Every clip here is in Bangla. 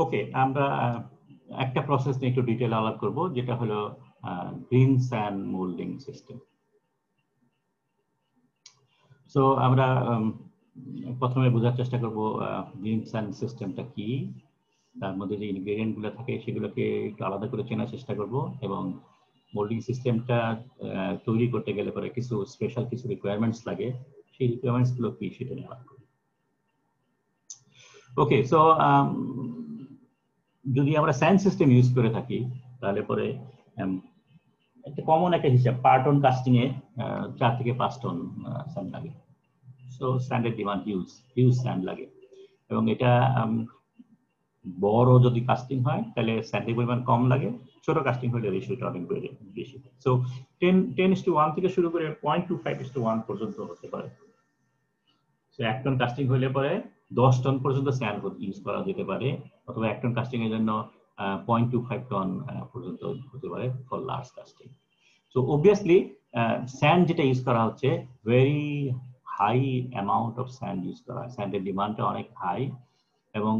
ওকে, আমরা একটা প্রসেস নিয়ে একটু ডিটেল আলাপ করব, যেটা হলো green sand moulding system. So আমরা প্রথমে বোঝার চেষ্টা করব গ্রিন স্যান্ড সিস্টেমটা কি, তার মধ্যে যে ইনগ্রেডিয়েন্ট গুলো থাকে সেগুলোকে একটু আলাদা করে চেনার চেষ্টা করব, এবং মোল্ডিং সিস্টেমটা তৈরি করতে গেলে পরে কিছু স্পেশাল কিছু রিকোয়ারমেন্টস লাগে, সেই রিকোয়ারমেন্টস গুলো কি সেটা নিয়ে আলাপ করব। ওকে, সো যদি আমরা স্যান্ড সিস্টেম ইউজ করে থাকি তাহলে পরে একটা কমন একটা হিসাব, পার টন কাস্টিং এ 4 থেকে 5 টন স্যান্ড লাগে। সো স্যান্ডের ডিমান্ড হিউজ স্যান্ড লাগে, এবং এটা বড় যদি কাস্টিং হয় তাহলে স্যান্ডের পরিমাণ কম লাগে, ছোট কাস্টিং হলে রেশিওটা অনেক বেশি। সো 10:1 থেকে শুরু করে 0.25:1 পর্যন্ত হতে পারে। সো 1 টন কাস্টিং হলে পরে 10 টন পর্যন্ত স্যান্ড ইউজ করা যেতে পারে, অথবা 1 টন কাস্টিং এর জন্য 0.25 টন পর্যন্ত হতে পারে for large casting. So obviously sand যেটা ইউজ করা হচ্ছে, very high amount of sand use করা হয়, স্যান্ডের ডিমান্ডটা অনেক হাই, এবং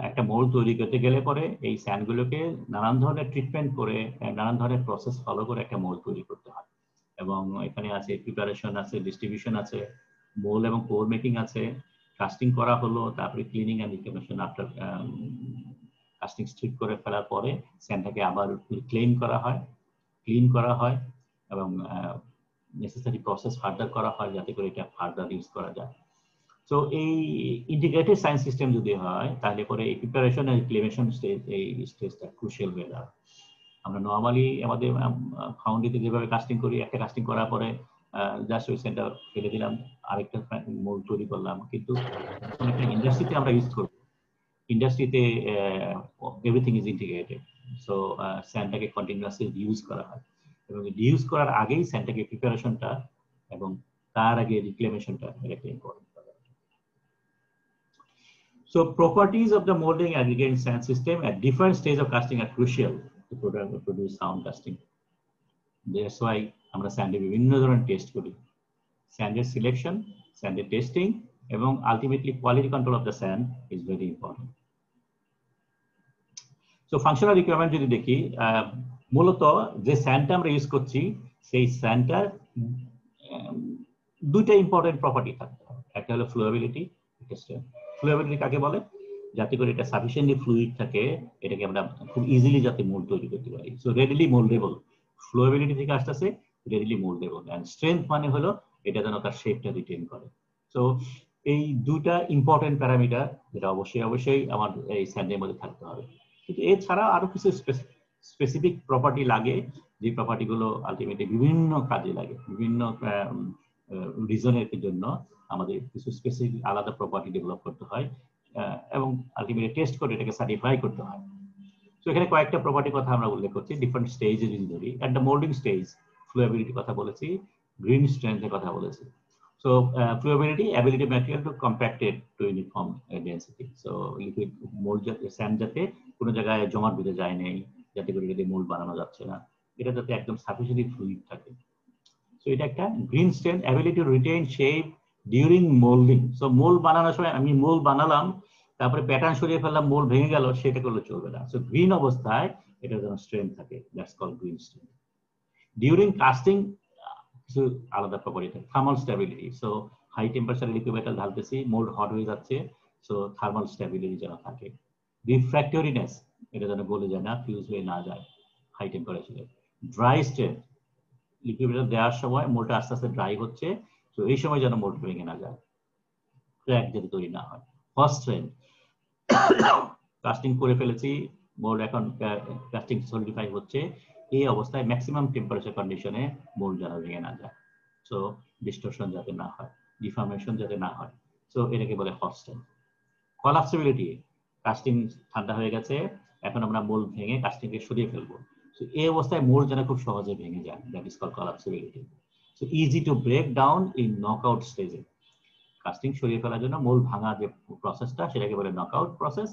একটা মোল্ড তৈরি করতে গেলে পরে এই স্যান্ডগুলোকে নানান ধরনের ট্রিটমেন্ট করে, নানান ধরনের প্রসেস ফলো করে একটা মোল্ড তৈরি করতে হয়। এবং এখানে আছে প্রিপারেশন আছে, ডিস্ট্রিবিউশন আছে, মোল্ড এবং কোর মেকিং আছে, কাস্টিং করা হলো, তারপরে cleaning and reclamation, after casting strip করে ফেলার পরে স্যান্ডটাকে আবার ক্লিন করা হয় এবং নেসেসারি প্রসেস ফার্দার করা হয় যাতে করে এটা ফার্দার ইউজ করা যায়। সো এই ইন্টিগ্রেটেড সায়েন্স সিস্টেম যদি হয় তাহলে পরে এই প্রিপারেশন আর রিক্লেমেশন এই স্টেজটা ক্রুশিয়াল হয়ে দাঁড়ায়। আমরা নর্মালি আমাদের ফাউন্ডিতে যেভাবে কাস্টিং করি, একটা কাস্টিং করার পরে জাস্ট ওই সেন্টার ফেলে দিলাম, আরেকটা মোল্ড তৈরি করলাম, কিন্তু একটা ইন্ডাস্ট্রিতে আমরা ইউজ করব, ইন্ডাস্ট্রিতে এভরিথিং ইজ ইন্টিগ্রেটেড। সো স্যান্ডটাকে কন্টিনিউয়াসলি রিউজ করা হয়, এবং রিউজ করার আগেই স্যান্ডটাকে প্রিপারেশনটা এবং তার আগে রিক্লেমেশনটা একটা important. So properties of the molding aggregate sand system at different stages of casting are crucial to produce sound casting. That's why আমরা স্যান্ডে বিভিন্ন ধরনের টেস্ট করি, স্যান্ডের সিলেকশন, স্যান্ডের টেস্টিং, এবং ultimately quality control of the sand is very important. So functional requirement যদি দেখি, মূলত যে স্যান্ডটা আমরা ইউজ করছি সেই স্যান্ডটার দুইটা ইম্পর্টেন্ট প্রপার্টি থাকতে হবে, একটা হলো ফ্লুয়েবিলিটি। ফ্লুয়েবিলিটি কাকে বলে? যাতে করে এটা সাফিসিয়েন্টলি ফ্লুইড থাকে, এটাকে আমরা খুব ইজিলি যাতে মোল্ড তৈরি করতে পারি। সো রেডিলি মোল্ডেবল, ফ্লুয়েবিলিটি থেকে আসতেছে রেডিলি মোল্ডেবল, এন্ড স্ট্রেংথ মানে হলো এটা যেন তার শেপটা রিটেইন করে। সো এই দুইটা ইম্পর্টেন্ট প্যারামিটার যেটা অবশ্যই আমার এই স্যান্ডের মধ্যে থাকতে হবে। কিন্তু এছাড়া আরো কিছু স্পেসিফিক প্রপার্টি লাগে, যে প্রপার্টিগুলো আলটিমেটলি বিভিন্ন কাজে লাগে, বিভিন্ন রিজনের জন্য আমাদের কিছু স্পেসিফিক আলাদা প্রপার্টি ডেভেলপ করতে হয়, এবং আলটিমেটলি টেস্ট করে এটাকে সার্টিফাই করতে হয়। সো এখানে কয়েকটা প্রপার্টির কথা আমরা উল্লেখ করছি ডিফারেন্ট স্টেজে যদি ধরি। এট দ্য মোল্ডিং স্টেজ ফ্লুয়েবিলিটির কথা বলেছি, গ্রিন স্ট্রেংথের কথা বলেছি। So flowability, ability material to compacted to uniform density. So liquid mould sand যাতে কোনো জায়গায় জমাট বেঁধে যায় নেই, যাতে করে যদি মোল্ড বানানো যাচ্ছে না, এটা যাতে একদম সাফিসিয়েন্টলি ফ্লুইড থাকে। সো এটা একটা green strength, ability to retain shape during moulding. So mould বানানোর সময় আমি মোল্ড বানালাম, তারপরে প্যাটার্ন সরিয়ে ফেললাম, মোল্ড ভেঙে গেল, সেটা করলে চলবে না। সো গ্রিন অবস্থায় এটা যেন স্ট্রেংথ থাকে, that's called green strength. During casting কিছু আলাদা প্রপার্টি থাকে, থার্মাল স্ট্যাবিলিটি। সো হাই টেম্পারেচারে লিকুইড মেটাল ঢালতেছি, মোল্ড হট হয়ে যাচ্ছে, সো থার্মাল স্ট্যাবিলিটি যেন থাকে। রিফ্র্যাক্টরিনেস, এটা যেন গলে যায় না, ফিউজ হয়ে না যায় হাই টেম্পারেচারে। ড্রাই স্ট্রেংথ, লিকুইড মেটাল দেওয়ার সময় মোল্ডটা আস্তে আস্তে ড্রাই হচ্ছে, তো এই সময় যেন মোল্ড ভেঙে না যায়, ক্র্যাক যাতে তৈরি না হয়। ফার্স্ট স্ট্রেংথ, কাস্টিং করে ফেলেছি, মোল্ড এখন কাস্টিং সলিডিফাই হচ্ছে, এই অবস্থায় ম্যাক্সিমাম টেম্পারেচার কন্ডিশনে মোল্ড যেন ভেঙে না যায়, সো ডিস্টরশন যাতে না হয়, ডিফর্মেশন যাতে না হয়, সো এটাকে বলে হট স্ট্রেংথ। কলাপসিবিলিটি, কাস্টিং ঠান্ডা হয়ে গেছে, এখন আমরা মোল্ড ভেঙে কাস্টিংকে সরিয়ে ফেলবো, সো এই অবস্থায় মোল্ড যেন খুব সহজে ভেঙে যায়, that is called collapsibility. So easy to break down in knockout স্টেজে। কাস্টিং সরিয়ে ফেলার জন্য মোল্ড ভাঙা যে প্রসেসটা সেটাকে বলে নকআউট প্রসেস।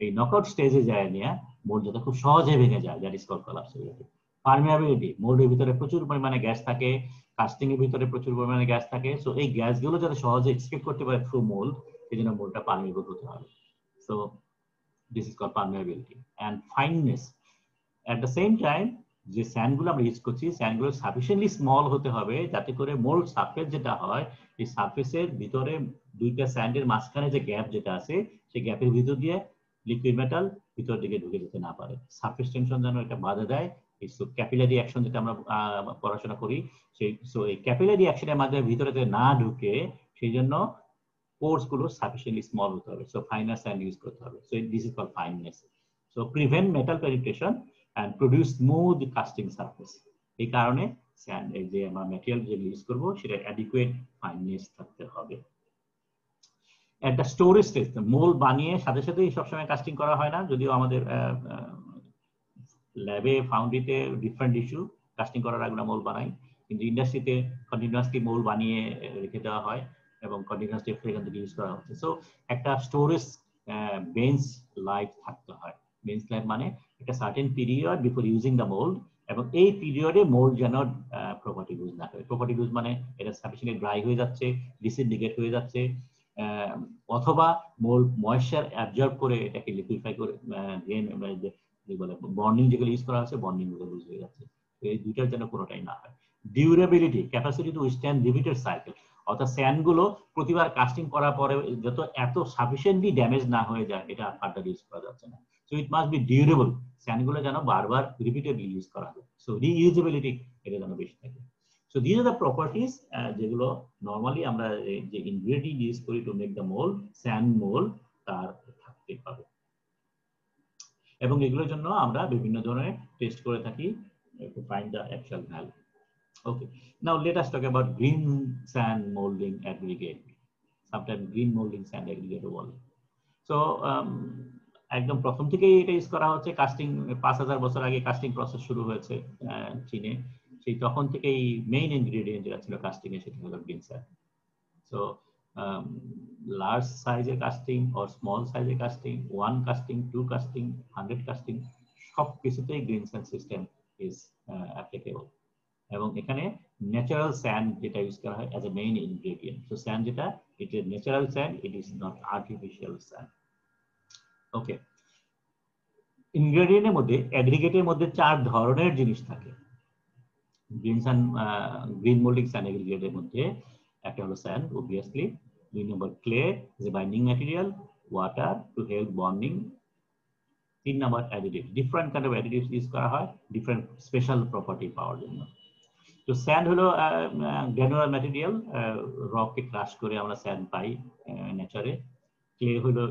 এই নকআউট স্টেজে যায় নিয়ে মোল্ড যাতে খুব সহজে ভেঙে যায়, দ্যাট ইজ কল্ড কলাপসিবিলিটি। পারমিয়াবিলিটি, মোল্ডের ভিতরে প্রচুর পরিমাণে গ্যাস থাকে, কাস্টিং এর ভিতরে প্রচুর পরিমাণে গ্যাস থাকে, সো এই গ্যাসগুলো যাতে সহজে এক্সকেপ করতে পারে থ্রু মোল্ড, এই জন্য মোল্ডটা পারমিয়েবল হতে হবে। So This is called permeability. And fineness. At the same time, যে স্যান্ডগুলো আমরা ইউজ করছি স্যান্ডগুলো সাফিসিয়েন্টলি স্মল হতে হবে যাতে করে মোল্ড সারফেস যেটা হয় এই সারফেসের ভিতরে দুইটা স্যান্ডের মাঝখানে যে গ্যাপ যেটা আছে সেই গ্যাপের ভিতর দিয়ে লিকুইড মেটাল ভিতর দিকে ঢুকে যেতে না পারে। সারফেস টেনশন যেন এটা বাধা দেয়। ক্যাপিলারি অ্যাকশন যেটা আমরা পড়াশোনা করি সেই এই ক্যাপিলারি অ্যাকশনের মাধ্যমে ভিতরে না ঢুকে সেই জন্য পোর্স গুলো সাফিসিয়েন্টলি স্মল হতে হবে। সো ফাইনার স্যান্ড ইউজ করতে হবে। So this is called fineness. So prevent metal penetration and produce smooth casting surface. এই কারণে স্যান্ড এই যে আমরা ম্যাটেরিয়াল যে ইউজ করব সেটা অ্যাডিকুয়েট ফাইননেস থাকতে হবে। At the storage stage mould বানিয়ে সাথে সাথেই সবসময় কাস্টিং করা হয় না, যদিও আমাদের ল্যাবে ফাউন্ড্রিতে ডিফারেন্ট ইস্যু কাস্টিং করার আগে মোল্ড বানাই, কিন্তু ইন্ডাস্ট্রিতে কন্টিনিউয়াসলি মোল্ড বানিয়ে রেখে দেওয়া হয় এবং কন্টিনিউয়াসলি এখান থেকে ইউজ করা হচ্ছে। সো একটা স্টোরেজ বেঞ্চ লাইফ থাকতে হয়। বেঞ্চ লাইফ মানে একটা certain period before using the mould, এবং এই পিরিয়ডে মোল্ড যেন প্রপার্টি লুজ না করে। প্রপার্টি লুজ মানে এটা সাফিসিয়েন্টলি ড্রাই হয়ে যাচ্ছে, ডিসিন্ডিকেট হয়ে যাচ্ছে, অথবা মোল্ড ময়েশ্চার অ্যাবজর্ব করে এটাকে লিকুইফাই করে বলে বন্ডিং যেগুলো ইউজ করা আছে বন্ডিং গুলো লুজ হয়ে যাচ্ছে। এই দুইটার যেন কোনোটাই না হয়। Durability, capacity to withstand repeated cycle, অর্থাৎ স্যান্ড গুলো প্রতিবার কাস্টিং করার পরে যত এত সাফিসিয়েন্টলি ড্যামেজ না হয়ে যায় এটা ফার্দার ইউজ করা যাচ্ছে না। So it must be durable, sand গুলো যেন বারবার রিপিটেডলি ইউজ করা যায়। সো রিইউজেবিলিটি এটা যেন বেশি থাকে। So this are the properties যেগুলো নর্মালি আমরা যে ইনগ্রেডিয়েন্ট ইউজ করি to make the mould, sand mould তার থাকতে হবে। এবং এগুলোর জন্য আমরা বিভিন্ন ধরনের টেস্ট করে থাকি to find the actual value. Okay, now let us talk about green sand molding aggregate. Sometimes green molding sand aggregate বলে। So একদম প্রথম থেকেই এটা ইউজ করা হচ্ছে। কাস্টিং 5000 বছর আগে কাস্টিং প্রসেস শুরু হয়েছে চীনে, সেই তখন থেকেই মেইন ইনগ্রেডিয়েন্ট যেটা ছিল কাস্টিং এ সেটা হলো গ্রিন স্যান্ড। সো লার্জ সাইজের কাস্টিং অর স্মল সাইজের কাস্টিং, 1 কাস্টিং, 2 কাস্টিং, 100 কাস্টিং, সব কিছুতেই green sand system is applicable. এবং এখানে ন্যাচারাল স্যান্ড যেটা ইউজ করা হয় as a main ingredient. So sand যেটা it is natural sand, it is not artificial sand. Okay, ইনগ্রেডিয়েন্টের মধ্যে অ্যাগ্রিগেটের মধ্যে 4 ধরনের জিনিস থাকে। গ্রিন মোল্ডিং স্যান্ড অ্যাগ্রিগেটের মধ্যে একটা হলো স্যান্ড অবভিয়াসলি, 2 নম্বর ক্লে যে binding material, water to help bonding, 3 number additive, different kind of additives use করা হয় ডিফারেন্ট স্পেশাল প্রপার্টি পাওয়ার জন্য। তো স্যান্ড হলো গ্র্যানুলার ম্যাটেরিয়াল, রককে ক্রাশ করে আমরা স্যান্ড পাই নেচারে। ক্লে হলো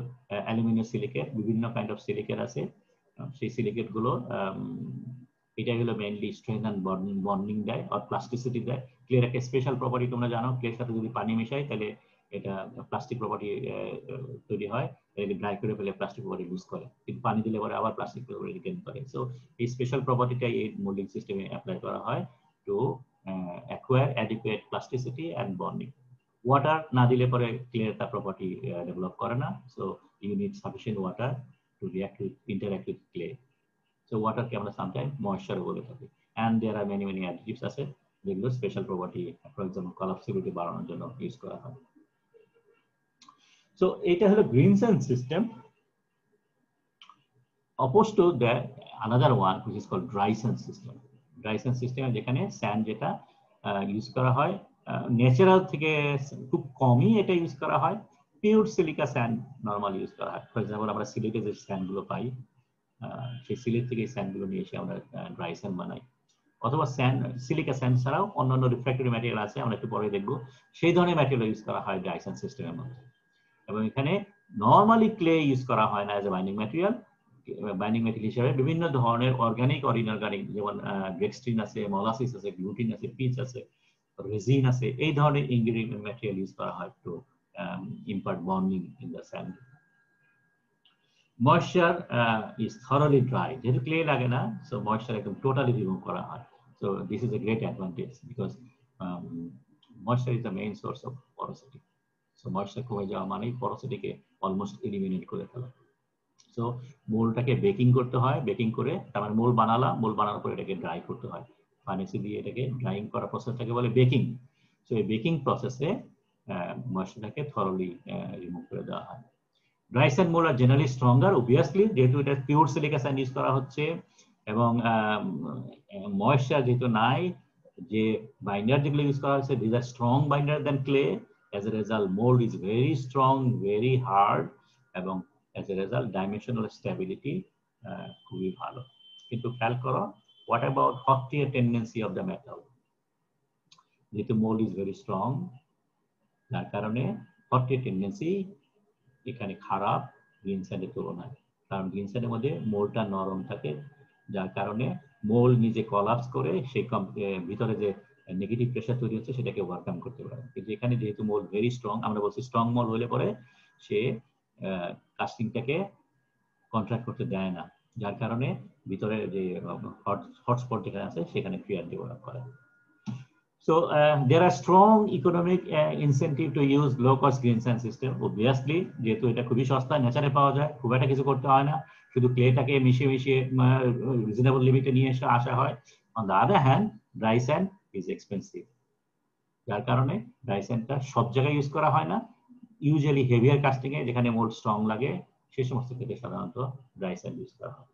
অ্যালুমিনিয়াম সিলিকেট, বিভিন্ন কাইন্ড অফ সিলিকেট আছে, সেই সিলিকেট গুলো এটা হলো মেইনলি স্ট্রেংথ এন্ড বন্ডিং দেয় আর প্লাস্টিসিটি দেয়। ক্লের একটা স্পেশাল প্রপার্টি তোমরা জানো, ক্লের সাথে যদি পানি মেশাই তাহলে এটা প্লাস্টিক প্রপার্টি তৈরি হয়, এটাকে ড্রাই করে ফেলে প্লাস্টিক প্রপার্টি লুজ করে, কিন্তু পানি দিলে পরে আবার প্লাস্টিক প্রপার্টি রিটেইন করে। সো এই স্পেশাল প্রপার্টিটা এই মোল্ডিং সিস্টেমে অ্যাপ্লাই করা হয় to acquire adequate plasticity and bonding. Water না দিলে পরে ক্লের তার প্রপার্টি ডেভেলপ করে না, so you need sufficient water to interact with clay. So water কে আমরা sometimes moisture বলে থাকি, and there are many additives আছে যেগুলো special property, for example collapsibility বাড়ানোর জন্য ইউজ করা হয়। সো এটা হলো green sand system. Opposed to that, another one which is called dry sand system. Dry sand system যেখানে স্যান্ড যেটা ইউজ করা হয় ন্যাচারাল থেকে খুব কমই এটা ইউজ করা হয়, pure silica sand normal use করা হয়। ফর এক্সাম্পল আমরা সিলেটে যে স্যান্ড গুলো পাই সেই সিলেট থেকে স্যান্ড গুলো নিয়ে এসে আমরা ড্রাই স্যান্ড বানাই, অথবা স্যান্ড সিলিকা স্যান্ড ছাড়াও অন্যান্য রিফ্র্যাক্টরি ম্যাটেরিয়াল আছে, আমরা একটু পরে দেখবো, সেই ধরনের ম্যাটেরিয়াল ইউজ করা হয় ড্রাই স্যান্ড সিস্টেমের মধ্যে। এবং এখানে নরমালি ক্লে ইউজ করা হয় না as a binding material. Binding material হিসেবে বিভিন্ন ধরনের অর্গানিক অর ইনঅর্গানিক, যেমন ডেক্সট্রিন আছে, মলাসিস আছে, গ্লুটিন আছে, পিচ আছে, রেজিন আছে, এই ধরনের ইনগ্রেডিয়েন্ট ম্যাটেরিয়াল ইউজ করা হয় to impart bonding in the sand. Moisture is thoroughly dry, যেহেতু ক্লে লাগে না, সো ময়েশ্চার একদম টোটালি রিমুভ করা হয়। So this is a great advantage because moisture is the main source of porosity. So moisture কমে যাওয়া মানেই porosity-কে অলমোস্ট এলিমিনেট করে ফেলা। সো মোল্ডটাকে বেকিং করতে হয়, বেকিং করে তার মানে মোল্ড বানালাম, মোল্ড বানানোর পর এটাকে ড্রাই করতে হয়, ফার্নেসে দিয়ে এটাকে ড্রাইং করা প্রসেসটাকে বলে বেকিং। সো এই বেকিং প্রসেসে ময়েশ্চারটাকে থরলি রিমুভ করে দেওয়া হয়। Dry sand mould are generally stronger obviously, যেহেতু এটা পিওর সিলিকা স্যান্ড ইউজ করা হচ্ছে এবং ময়েশ্চার যেহেতু নাই, যে বাইন্ডার যেগুলো ইউজ করা হচ্ছে this are strong binder than clay, as a result mold is very strong, very hard, এবং as a result dimensional stability খুবই ভালো। কিন্তু খেয়াল করো, what about hot tear tendency of the metal? যেহেতু mold is very strong, যার কারণে hot tear tendency এখানে খারাপ গ্রিন স্যান্ডের তুলনায়, কারণ গ্রিন স্যান্ডের মধ্যে মোল্ডটা নরম থাকে, যার কারণে মোল্ড নিজে কলাপস করে সেই ভিতরে যে নেগেটিভ প্রেশার তৈরি হচ্ছে সেটাকে ওভারকাম করতে পারে। কিন্তু এখানে যেহেতু মোল্ড ভেরি স্ট্রং, আমরা বলছি স্ট্রং মোল্ড হলে পরে সে কাস্টিংটাকে কন্ট্রাক্ট করতে দেয় না, যার কারণে ভিতরে যে হটস্পট যেখানে আছে সেখানে ফিয়ার ডেভেলপ করে। So there are strong economic incentive to use low-cost green sand system. Obviously, যেহেতু এটা খুবই সস্তা, নেচারে পাওয়া যায়, খুব একটা কিছু করতে হয় না, শুধু ক্লেটাকে মিশিয়ে রিজনেবল লিমিটে নিয়ে আসা হয়। On the other hand, dry sand is expensive, যার কারণে ড্রাই স্যান্ডটা সব জায়গায় ইউজ করা হয় না। ইউজুয়ালি হেভিয়ার কাস্টিং এ যেখানে মোল্ড স্ট্রং লাগে সেই সমস্ত ক্ষেত্রে সাধারণত ড্রাই স্যান্ড ইউজ করা হয়।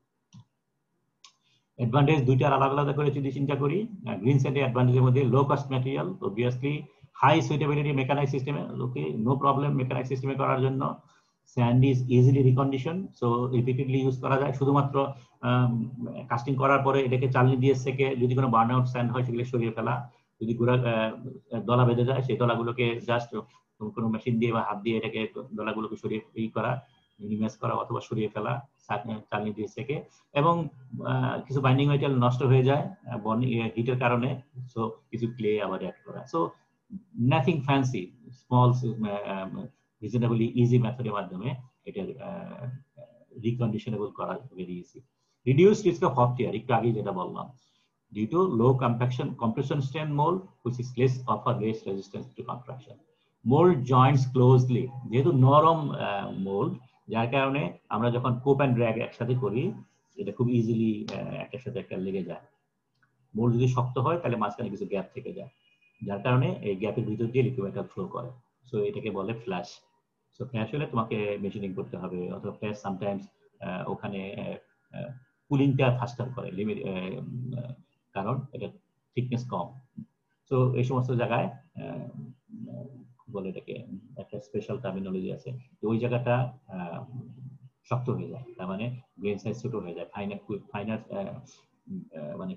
অ্যাডভান্টেজ দুইটার আলাদা আলাদা করে যদি চিন্তা করি, গ্রিন স্যান্ডের অ্যাডভান্টেজের মধ্যে low cost material, obviously high suitability mechanise সিস্টেমে, ওকে নো প্রবলেম মেকানাইজ সিস্টেমে করার জন্য। Sand is easily recondition, so repeatedly use করা যায়। শুধুমাত্র কাস্টিং করার পরে এটাকে চালনি দিয়ে সেকে যদি কোনো বার্ন আউট স্যান্ড হয় সেগুলো সরিয়ে ফেলা, যদি দলা বেঁধে যায় সেই দলাগুলোকে জাস্ট কোনো মেশিন দিয়ে বা হাত দিয়ে এটাকে দলাগুলোকে সরিয়ে করা, মিনিমাইজ করা অথবা সরিয়ে ফেলা চালনি দিয়ে সেকে। এবং কিছু বাইন্ডিং ম্যাটেরিয়াল নষ্ট হয়ে যায় হিটের কারণে, সো কিছু ক্লে আবার অ্যাড করা। So nothing fancy, small reasonably easy মেথডের মাধ্যমে এটা রিকন্ডিশনেবল করা very easy. Reduce risk of hot tear, একটু আগে যেটা বললাম, due to low compression strain mold which is less resistance to contraction. Mold joints closely, যেহেতু নরম মোল্ড, যার কারণে আমরা যখন কোপ অ্যান্ড ড্র্যাগ একসাথে করি এটা খুব ইজিলি একটার সাথে একটা লেগে যায়। মোল্ড যদি শক্ত হয় তাহলে মাঝখানে কিছু গ্যাপ থেকে যায়, যার কারণে এই গ্যাপের ভিতর দিয়ে লিকুইড মেটাল ফ্লো করে। সো এটাকে বলে ফ্ল্যাশ। সো ফ্ল্যাশ হলে তোমাকে মেশিনিং করতে হবে, অথবা ফ্ল্যাশ সামটাইমস ওখানে কুলিংটা ফাস্টার করে লিমিট, কারণ এটা থিকনেস কম। সো এই সমস্ত জায়গায় বলে এটাকে একটা স্পেশাল টার্মিনোলজি আছে, ওই জায়গাটা শক্ত হয়ে যায়, তার মানে গ্রেন সাইজ ছোট হয়ে যায়। ফাইনার মানে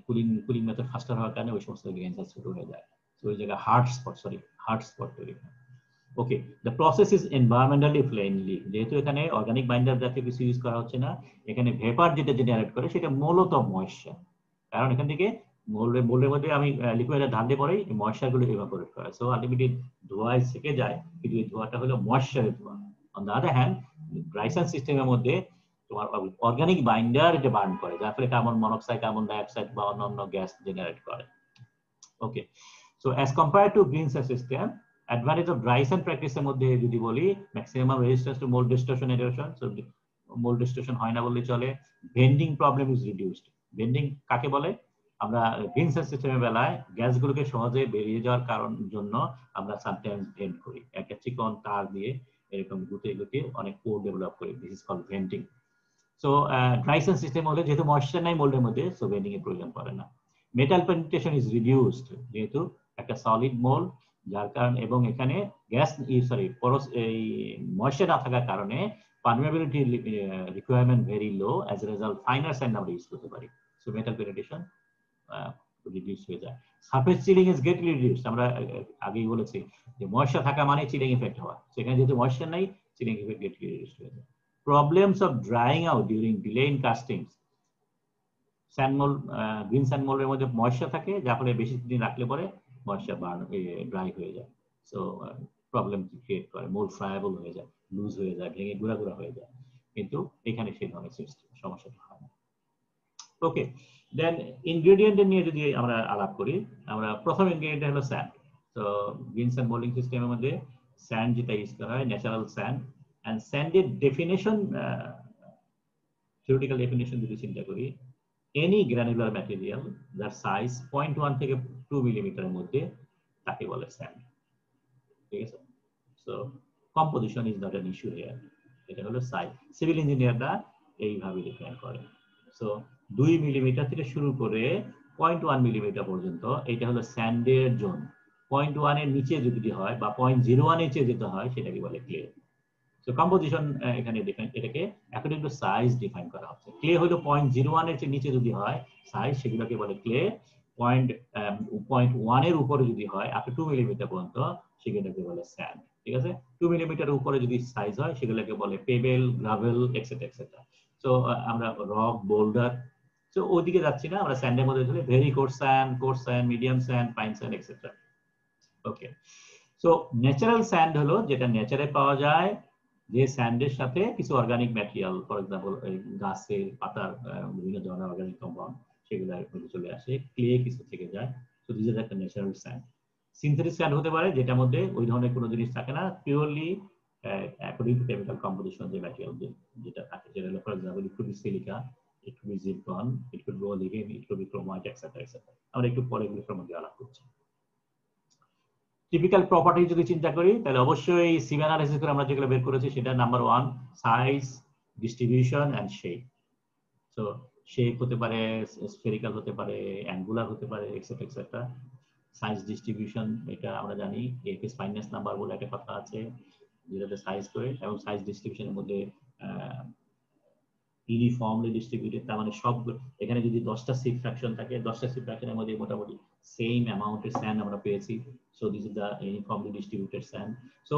কুলিং মেথড ফাস্টার হওয়ার কারণে ওই সমস্ত গ্রেন সাইজ ছোট হয়ে যায়। তো ওই জায়গায় হার্ড স্পট তৈরি হয়। Okay, the process is environmentally friendly, যেহেতু এখানে অর্গানিক বাইন্ডার জাতীয় কিছু ইউজ করা হচ্ছে না, এখানে ভেপার যেটা জেনারেট করে সেটা মূলত ময়েশ্চার, কারণ এখান থেকে মোল্ডের মধ্যে আমি লিকুইডের ঢালতে পরেই ময়েশ্চার গুলো ইভাপোরেট করে। সো আলটিমেটলি ধোঁয়ায় সেকে যায়, কিন্তু এই ধোঁয়াটা হলো ময়েশ্চারের ধোঁয়া। On the other hand dry sand সিস্টেমের মধ্যে তোমার অর্গানিক বাইন্ডার এটা বার্ন করে, যার ফলে কার্বন মনোক্সাইড, কার্বন ডাইঅক্সাইড বা অন্যান্য গ্যাস জেনারেট করে। Okay, so as compare to green sand system, advantage of dry sand প্র্যাকটিসের মধ্যে যদি বলি, maximum resistance to mould distortion erosion, so mould distortion হয় না বললে চলে। Bending problem is reduced. Bending কাকে বলে? আমরা গ্রিন স্যান্ড সিস্টেমের বেলায় গ্যাসগুলোকে সহজে বেরিয়ে যাওয়ার কারণ জন্য আমরা সামটাইমস ভেন্ট করি, একটা চিকন তার দিয়ে এরকম গুটিয়ে অনেক পোর ডেভেলপ করি, this is called venting. So dry sand system হলে যেহেতু ময়েশ্চার নাই মোল্ডের মধ্যে, সো বেন্ডিং এর প্রয়োজন পড়ে না। মেটাল পেনিট্রেশন ইজ রিডিউসড, যেহেতু একটা সলিড মোল্ড, যার কারণে এবং এখানে এই ময়েশ্চার না থাকার কারণে permeability requirement very low, as a result finer sand আমরা ইউজ করতে পারি। সো মেটাল পেনিট্রেশন রিডিউস হয়ে যায়। Surface chilling is greatly reduced, আমরা আগেই বলেছি যে ময়েশ্চার থাকা মানে চিলিং ইফেক্ট হওয়া, সেখানে যেহেতু ময়েশ্চার নাই চিলিং ইফেক্ট গ্রেটলি রিডিউসড হয়ে যায়। Problems of drying out during delay in castings, sand mould, green sand মোল্ডের মধ্যে ময়েশ্চার থাকে, যার ফলে বেশি দিন রাখলে পরে ময়েশ্চার ড্রাই হয়ে যায়। সো প্রবলেম ক্রিয়েট করে, মোল্ড ফ্রায়াবল হয়ে যায়, লুজ হয়ে যায়, ভেঙে গুঁড়া হয়ে যায়, কিন্তু এখানে সেই ধরনের সমস্যাটা হয় না। ওকে, দেন ইনগ্রেডিয়েন্ট নিয়ে যদি আমরা আলাপ করি, আমরা প্রথম ইনগ্রেডিয়েন্ট হলো স্যান্ড। তো গ্রিন স্যান্ড মোল্ডিং সিস্টেমের মধ্যে স্যান্ড যেটা ইউজ করা হয় natural sand. And sanded definition, theoretical definition যদি চিন্তা করি, any granular material যার সাইজ 0.1 থেকে 2 মিলিমিটারের মধ্যে তাকে বলে স্যান্ড। ঠিক আছে, so composition is not an issue here. এটা হলো সাইজ। সিভিল ইঞ্জিনিয়াররা এইভাবে ডিফাইন করে। সো 2 মিলিমিটার থেকে শুরু করে 0.1 মিলিমিটার পর্যন্ত এটা হলো স্যান্ডের জোন। 0.1 এর নিচে যদি হয় বা 0.01 এর নিচে যেতে হয় সেটাকে বলে ক্লে। সো কম্পোজিশন এখানে ডিফাইন, এটাকে অ্যাকর্ডিং টু সাইজ ডিফাইন করা হচ্ছে। ক্লে হলো 0.01 এর নিচে যদি হয় সাইজ, সেগুলোকে বলে ক্লে। 0.1 এর উপরে যদি হয় আপ টু 2 মিলিমিটার পর্যন্ত সেগুলোকে বলে স্যান্ড। ঠিক আছে, 2 মিলিমিটার উপরে যদি সাইজ হয় সেগুলোকে বলে pebble, gravel, etcetera etcetera. So আমরা রক, বোল্ডার, সো ওদিকে যাচ্ছি না, আমরা স্যান্ডের মধ্যে চলে very coarse sand, medium sand, fine sand, etcetera. Okay, so natural sand হলো যেটা নেচারে পাওয়া যায়, যে স্যান্ডের সাথে কিছু অর্গানিক ম্যাটেরিয়াল, ফর এক্সাম্পল গাছের পাতার বিভিন্ন ধরনের অর্গানিক কম্পাউন্ড সেগুলো চলে আসে, ক্লে কিছু থেকে যায়। সো দিস ইজ একটা ন্যাচারাল স্যান্ড। সিনথেটিক স্যান্ড হতে পারে যেটার মধ্যে ওই ধরনের কোনো জিনিস থাকে না, purely according to chemical composition যে ম্যাটেরিয়াল যেটা থাকে, যেটা হলো for example it could be silica, it could be zircon, it could be লিগেন, it could be chromite, etcetera etcetera. আমরা একটু পরে এগুলোর সম্বন্ধে আলাপ করছি। টিপিক্যাল প্রপার্টি যদি চিন্তা করি তাহলে অবশ্যই সিভ অ্যানালাইসিস করে আমরা যেগুলো বের করেছি সেটা number 1 size, distribution and shape. So shape হতে পারে স্ফেরিক্যাল, হতে পারে অ্যাঙ্গুলার, হতে পারে এক্সেট্রা এক্সেট্রা। সাইজ ডিস্ট্রিবিউশন এটা আমরা জানি, এফএস ফাইনেস নাম্বার বলে একটা কথা আছে যেটাতে সাইজ করে, এবং সাইজ ডিস্ট্রিবিউশনের মধ্যে ইউনিফর্মলি ডিস্ট্রিবিউটেড, তার মানে সব এখানে যদি 10টা সিপ ফ্র্যাকশন থাকে 10টা সিপ ফ্র্যাকশনের মধ্যে মোটামুটি সেম অ্যামাউন্টের স্যান্ড আমরা পেয়েছি। So this is the uniformly distributed sand. So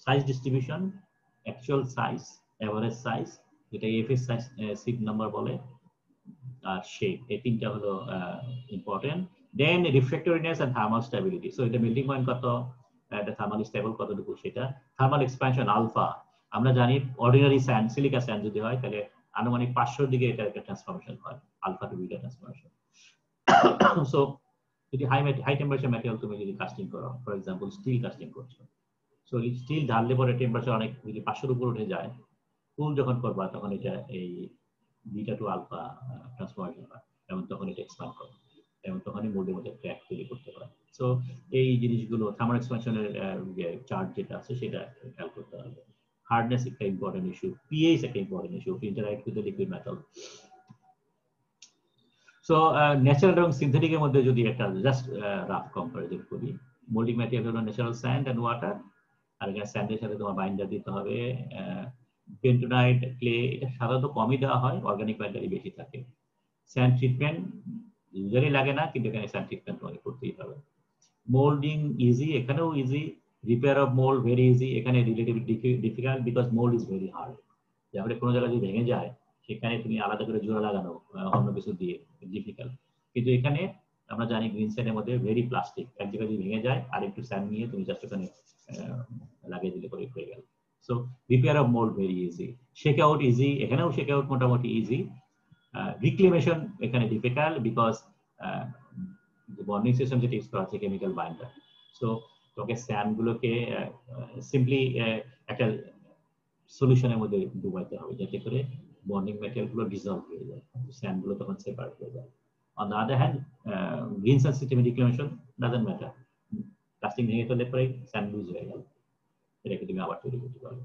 size distribution, actual size, average size যেটা এফএস সাইজ সিপ নাম্বার বলে, আর শেপ, এই তিনটা হলো important. Then refractoriness and thermal stability. So এটা মেল্টিং পয়েন্ট কত, এটা থার্মালি স্টেবল কতটুকু সেটা। থার্মাল এক্সপ্যানশন আলফা, আমরা জানি অর্ডিনারি স্যান্ড, সিলিকা স্যান্ড যদি হয় তাহলে আনুমানিক 500 দিকে এটা একটা ট্রান্সফরমেশন হয়, alpha to beta transformation. So যদি হাই টেম্পারেচার ম্যাটেরিয়াল তুমি যদি কাস্টিং করো, ফর এক্সাম্পল স্টিল কাস্টিং করছো, সো স্টিল ঢাললে পরে টেম্পারেচার অনেক যদি 500 উপর উঠে যায়, কুল যখন করবা তখন এটা এই বিটা টু আলফা ট্রান্সফরমেশন হয়, এবং তখন এটা এক্সপ্যান্ড করে, এবং তখনই মোল্ডের মধ্যে ক্র্যাক তৈরি করতে পারে। সো এই জিনিসগুলো থার্মাল এক্সপ্যানশনের চার্ট যেটা আছে সেটা খেয়াল করতে হবে। হার্ডনেস একটা ইম্পর্টেন্ট ইস্যু, পিএইচ একটা important issue, interact with the liquid metal. So natural এবং সিনথেটিকের মধ্যে যদি একটা জাস্ট রাফ কম্পারিজন করি, মোল্ডিং ম্যাটেরিয়াল হলো ন্যাচারাল স্যান্ড এন্ড ওয়াটার, আর এখানে স্যান্ডের সাথে তোমার বাইন্ডার দিতে হবে বেন্টোনাইট, ক্লে, এটা সাধারণত কমই দেওয়া হয়, অর্গানিক ম্যাটেরিয়াল বেশি থাকে। স্যান্ড ট্রিটমেন্ট ইউজুয়ালি লাগে না, কিন্তু এখানে স্যান্ড ট্রিটমেন্ট তোমাকে করতেই হবে। মোল্ডিং ইজি, এখানেও ইজি। Repair of mould very easy, এখানে relatively difficult because mould is very hard. যেমন কোনো জায়গায় যদি ভেঙে যায় সেখানে তুমি আলাদা করে জোড়া লাগানো অন্য কিছু দিয়ে ডিফিকাল্ট, কিন্তু এখানে আমরা জানি গ্রিন স্যান্ডের মধ্যে ভেরি প্লাস্টিক, এক জায়গায় যদি ভেঙে যায় আর একটু স্যান্ড নিয়ে তুমি জাস্ট ওখানে লাগিয়ে দিলে করে হয়ে গেল। So repair of mould very easy. Shake out easy, এখানেও শেক আউট মোটামুটি ইজি। রিক্লেমেশন এখানে ডিফিকাল্ট বিকজ বন্ডিং সিস্টেম যেটা ইউজ করা আছে কেমিক্যাল বাইন্ডার। সো তোকে স্যান্ড গুলোকে সিম্পলি একটা সলিউশনের মধ্যে ডুবাইতে হবে যাতে করে বন্ডিং ম্যাটেরিয়াল গুলো ডিসলভ হয়ে যায়, স্যান্ড গুলো তখন সেপারেট হয়ে যায়। On the other hand green sand সিস্টেমে রিক্লেমেশন ডাজন্ট ম্যাটার, কাস্টিং ভেঙে ফেললে পরে স্যান্ড লুজ হয়ে গেল, এটাকে তুমি আবার তৈরি করতে পারবে।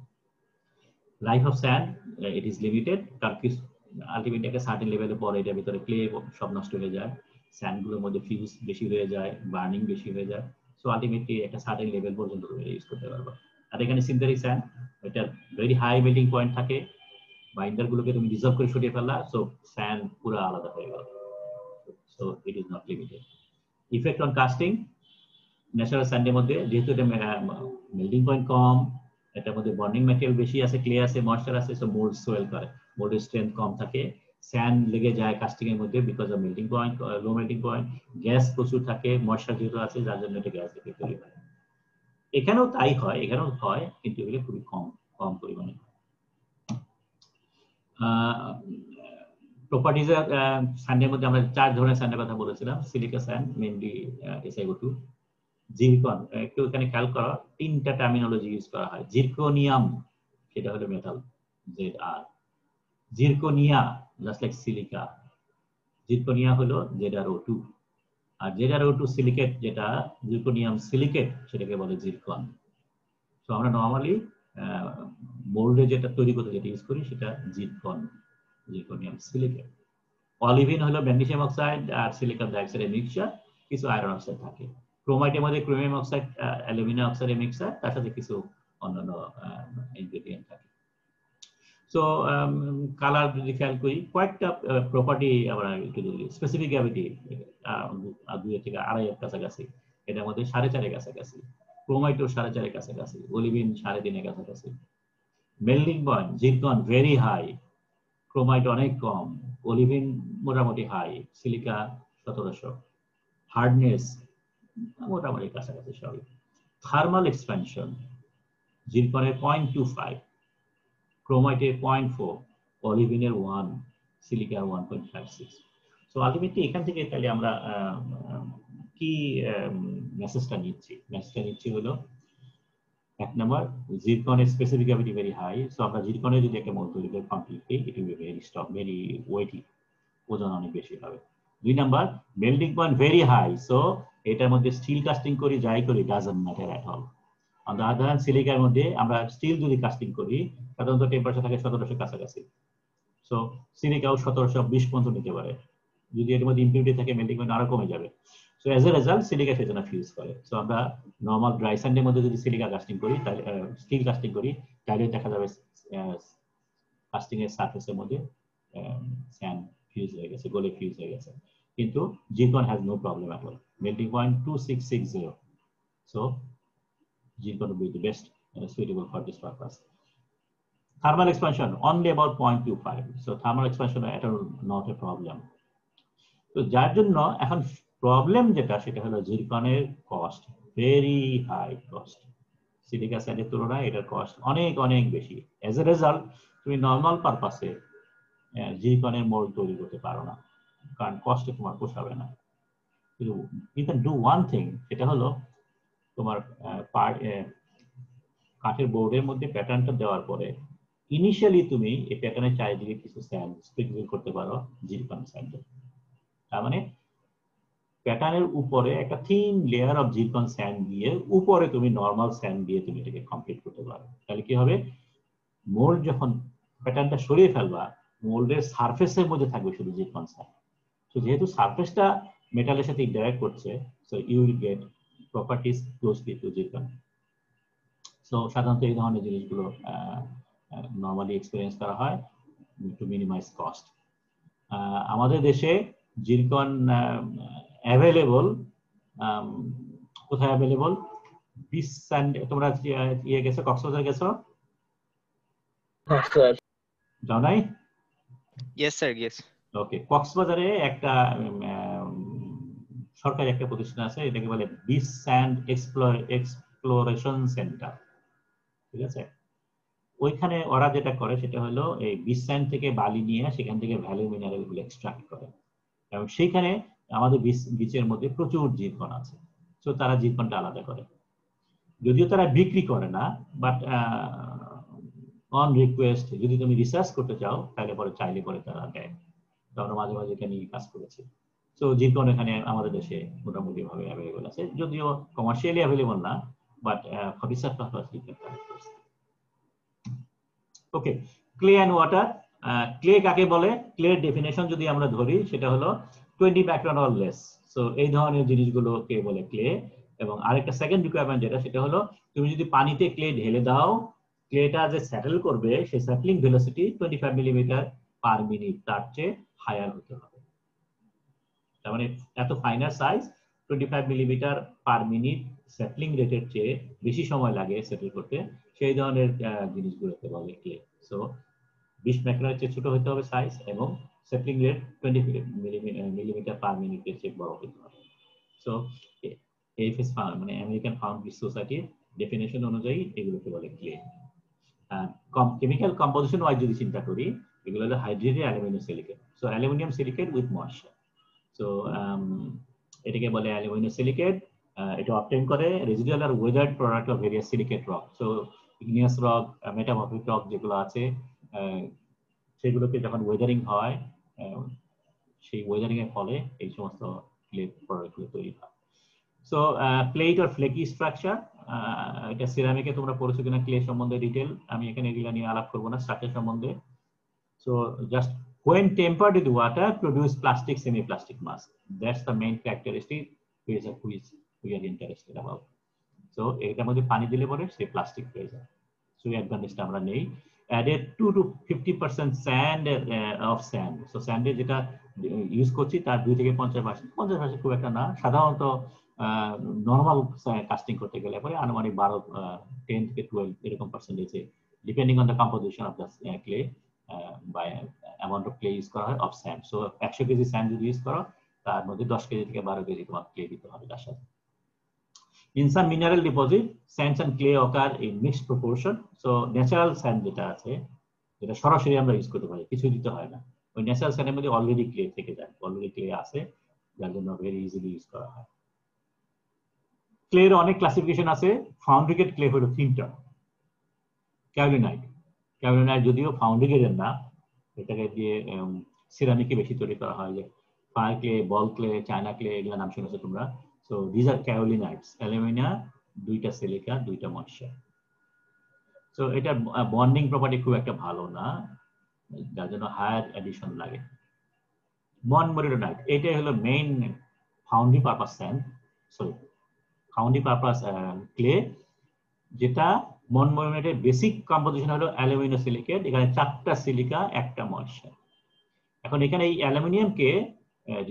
Life of sand it is limited, কারণ আলটিমেটলি একটা সার্টেন লেভেলের পরে এটার ভিতরে ক্লে সব নষ্ট হয়ে যায়, স্যান্ড গুলোর মধ্যে ফিউজ বেশি হয়ে যায়, বার্নিং বেশি হয়ে যায়। সো আলটিমেটলি একটা সার্টেন লেভেল পর্যন্ত তুমি ইউজ করতে পারবে। আর এখানে সিনথেটিক স্যান্ড, এটা ভেরি হাই মেল্টিং পয়েন্ট থাকে, বাইন্ডার গুলোকে তুমি ডিসলভ করে সরিয়ে ফেললা, সো স্যান্ড পুরো আলাদা হয়ে গেল। So it is not limited. Effect on casting, natural স্যান্ডের মধ্যে যেহেতু এটা মেল্টিং পয়েন্ট কম, এটার মধ্যে বন্ডিং ম্যাটেরিয়াল বেশি আছে, ক্লে আছে, ময়েশ্চার আছে, সো মোল্ড সোয়েল করে, মোল্ডের স্ট্রেংথ কম থাকে, স্যান্ড লেগে যায় কাস্টিং এর মধ্যে because of melting point, low melting point, gas প্রচুর থাকে, ময়েশ্চার যেহেতু আছে যার জন্য এটা গ্যাস এফেক্ট তৈরি হয়। এখানেও তাই হয়, এখানেও হয়, কিন্তু এগুলো খুবই কম পরিমাণে। প্রপার্টিজ স্যান্ডের মধ্যে আমরা 4 ধরনের স্যান্ডের কথা বলেছিলাম, silica sand mainly SiO2, zircon, একটু এখানে খেয়াল করো 3টা টার্মিনোলজি ইউজ করা হয়। জিরকোনিয়াম সেটা হলো metal ZR, zirconia just like silica, zirconia হলো ZrO2, আর ZrO2 সিলিকেট যেটা জিরকোনিয়াম সিলিকেট সেটাকে বলে জিরকন। তো আমরা নরমালি মোল্ডে যেটা তৈরি করতে যেটা ইউজ করি সেটা জিরকনিয়াম সিলিকেট। অলিভিন হলো ম্যাগনেসিয়াম অক্সাইড আর সিলিকন ডাইঅক্সাইডের মিক্সচার, কিছু আয়রন অক্সাইড থাকে। ক্রোমাইটের মধ্যে ক্রোমিয়াম অক্সাইড, অ্যালুমিনিয়াম অক্সাইডের মিক্সচার, তার সাথে কিছু অন্যান্য ইনগ্রেডিয়েন্ট থাকে। সো কালার যদি খেয়াল করি, কয়েকটা প্রপার্টি আমরা একটু যদি স্পেসিফিক গ্র্যাভিটি 2 থেকে 2.5 কাছাকাছি, এটার মধ্যে 4.5 কাছাকাছি, ক্রোমাইটও 4.5 কাছাকাছি, অলিভিন 3.5 কাছাকাছি। Melting point zircon very high, chromite অনেক কম, অলিভিন মোটামুটি হাই, সিলিকা 1700, হার্ডনেস মোটামুটি কাছাকাছি সবই। থার্মাল এক্সপ্যানশন জিরকনের 0.25, ক্রোমাইটের 0.4, অলিভিনের 1, সিলিকার 1.56। সো আলটিমেটলি এখান থেকে তাহলে আমরা কি মেসেজটা নিচ্ছি হলো, 1 নম্বর, জিরকনের specific gravity very high. So আমরা জিরকনের যদি একটা মোল তৈরি করি completely, it will be very strong, very weighty, ওজন অনেক বেশি হবে। 2 নম্বর, melting point very high. So এটার মধ্যে স্টিল কাস্টিং করি, যাই করি, doesn't matter at all. On the other hand, সিলিকার মধ্যে আমরা স্টিল যদি কাস্টিং করি, সাধারণত টেম্পারেচার থাকে 1700 কাছাকাছি। সো সিলিকাও 1720 পর্যন্ত নিতে পারে। যদি এর মধ্যে ইম্পিউরিটি থাকে, মেল্টিং পয়েন্ট আরো কমে যাবে। So age a result silica সেজন্য ফিউজ করে। সো আমরা নর্মাল ড্রাই স্যান্ডের মধ্যে যদি সিলিকা কাস্টিং করি, তাহলে স্টিল কাস্টিং করি, তাহলে দেখা যাবে কাস্টিং এর সারফেসের মধ্যে স্যান্ড ফিউজ হয়ে গেছে, গলে ফিউজ হয়ে গেছে। কিন্তু zircon has no problem at all, melting point 2660। So zircon will be the best suitable for this purpose. Thermal expansion only about 0.25. So thermal expansion at all not a problem. তো যার জন্য এখন প্রবলেম যেটা, সেটা হলো জিরকনের cost very high cost. Silica স্যান্ডের তুলনায় এটার কস্ট অনেক অনেক বেশি। এজ এ রেজাল্ট তুমি নর্মাল পারপাসে জিরকনের মোল্ড তৈরি করতে পারো না, কারণ কস্টে তোমার পোষাবে না। কিন্তু you can do one thing, সেটা হলো তোমার কাঠের বোর্ডের মধ্যে প্যাটার্নটা দেওয়ার পরে ইনিশিয়ালি তুমি এই প্যাটার্নের চারিদিকে কিছু স্যান্ড স্প্রিঙ্কল করতে পারো জিরকন স্যান্ড। তার মানে প্যাটার্নের উপরে একটা thin layer of zircon sand দিয়ে উপরে তুমি নর্মাল স্যান্ড দিয়ে তুমি এটাকে কমপ্লিট করতে পারো। তাহলে কি হবে, মোল্ড যখন প্যাটার্নটা সরিয়ে ফেলবা, মোল্ডের সারফেসের মধ্যে থাকবে শুধু জিরকন স্যান্ড। তো যেহেতু সারফেসটা মেটালের সাথে ইন্টারঅ্যাক্ট করছে, so you will get properties closely to zircon. সো সাধারণত এই ধরনের জিনিসগুলো নর্মালি এক্সপেরিয়েন্স করা হয় টু মিনিমাইজ কস্ট। আমাদের দেশে জিরকন অ্যাভেলেবল, কোথায় অ্যাভেলেবল? বিচ স্যান্ড, তোমরা ইয়ে গেছো, কক্সবাজার গেছো? যাও নাই? Yes sir, yes. ওকে, কক্সবাজারে একটা সরকারি একটা প্রতিষ্ঠান আছে, এটাকে বলে বিচ স্যান্ড এক্সপ্লোরেশন সেন্টার, ঠিক আছে? ওইখানে ওরা যেটা করে সেটা হলো এই বিচ স্যান্ড থেকে বালি নিয়ে সেখান থেকে ভ্যালু মিনারেল গুলো এক্সট্রাক্ট করে, এবং সেইখানে আমাদের বিচের মধ্যে প্রচুর জিরকন আছে। তো তারা জিরকনটা আলাদা করে, যদিও তারা বিক্রি করে না, বাট অন রিকোয়েস্ট যদি তুমি রিসার্চ করতে চাও তাহলে পরে চাইলে পরে তারা দেয়। তো আমরা মাঝে মাঝে এটা নিয়ে কাজ করেছি। সো জিরকন এখানে আমাদের দেশে মোটামুটি ভাবে অ্যাভেলেবল আছে, যদিও কমার্শিয়ালি অ্যাভেলেবল না, but research purpose okay. Clay and water. Clay কাকে বলে? ক্লের ডেফিনেশন যদি আমরা ধরি সেটা হলো 20 মাইক্রন অর লেস। সো এই ধরনের জিনিসগুলোকে বলে ক্লে। এবং আরেকটা সেকেন্ড রিকোয়ারমেন্ট যেটা, সেটা হলো তুমি যদি পানিতে ক্লে ঢেলে দাও, ক্লেটা যে সেটেল করবে সেই settling velocity 25 millimetre per minute, তার চেয়ে হায়ার হতে হবে। তার মানে এত finer size 25 millimetre per minute settling রেটের চেয়ে বেশি সময় লাগে সেটেল করতে, সেই ধরনের জিনিসগুলোকে বলে ক্লে। সো 20 মাইক্রনের চেয়ে ছোট হতে হবে সাইজ, এবং সেটলিং রেট 20 মিলিমিটার পার মিনিটের চেয়ে বড় হতে হবে। সো এএফএস মানে আমেরিকান ফাউন্ডারি সোসাইটির ডেফিনেশন অনুযায়ী এগুলোকে বলে ক্লে। কেমিক্যাল কম্পোজিশন ওয়াইজ যদি চিন্তা করি, এগুলো হলো hydrated aluminium silicate. So aluminium silicate with moisture. So এটাকে বলে অ্যালুমিনিয়াম সিলিকেট। এটা অবটেইন করে রেজিডুয়াল আর weathered product of various silicate rock. So igneous rock, metamorphic rock যেগুলো আছে, সেগুলোকে যখন ওয়েদারিং হয়, সেই ওয়েদারিং এর ফলে এই সমস্ত ক্লে প্রোডাক্টগুলো তৈরি হয়। So plate or flaky structure, এটা সিরামিকে তোমরা পড়েছো কিনা ক্লে সম্বন্ধে ডিটেল, আমি এখানে এগুলা নিয়ে আলাপ করবো না, স্ট্রাকচার সম্বন্ধে। So just when tempered with water produce plastic semi-plastic mask. That's the main characteristic which we are interested about. So এটার মধ্যে পানি দিলে পরে সে প্লাস্টিক হয়ে যায়। So এই অ্যাডভান্টেজটা আমরা নেই। Added 2 to 50% sand of sand. So স্যান্ডে যেটা ইউজ করছি তার 2 থেকে 50%, 50% খুব একটা না। সাধারণত নরমাল কাস্টিং করতে গেলে পরে আনুমানিক 10 থেকে 12 এরকম পার্সেন্টেজে, depending on the composition of the clay, by amount of clay use করা হয় of sand. So 100 কেজি স্যান্ড যদি ইউজ করো তার মধ্যে 10 কেজি থেকে 12 কেজি তোমার ক্লে দিতে হবে তার সাথে। In some mineral deposit, sands and clay occur in mixed proportion. So natural sand যেটা আছে, যেটা সরাসরি আমরা ইউজ করতে পারি, কিছু দিতে হয় না, ওই ন্যাচারাল স্যান্ডের মধ্যে অলরেডি ক্লে থেকে যায়, অলরেডি ক্লে আছে, যার জন্য ভেরি ইজিলি ইউজ করা হয়। ক্লের অনেক ক্লাসিফিকেশন আছে। ফাউন্ড্রিকেট ক্লে হলো 3টা। ক্যাওলিনাইট, ক্যাওলিনাইট যদিও ফাউন্ড্রিকেটের না, এটাকে দিয়ে সিরামিকে বেশি তৈরি করা হয়, যে ফায়ার ক্লে, বল ক্লে, চায়না ক্লে, এগুলো নাম শুনেছো তোমরা। So these are kaolinites, alumina, 2টা সিলিকা, 2টা ময়েশ্চার। So এটা বন্ডিং প্রপার্টি খুব একটা ভালো না, যার জন্য হায়ার এডিশন লাগে। মনমোরিডোনাইট, এটাই হলো main foundry purpose sand, sorry foundry purpose clay, যেটা মনমোরিডোনাইটের বেসিক কম্পোজিশন হলো অ্যালুমিনিয়াম সিলিকেট, এখানে 4টা সিলিকা, 1টা ময়েশ্চার। এখন এখানে এই অ্যালুমিনিয়ামকে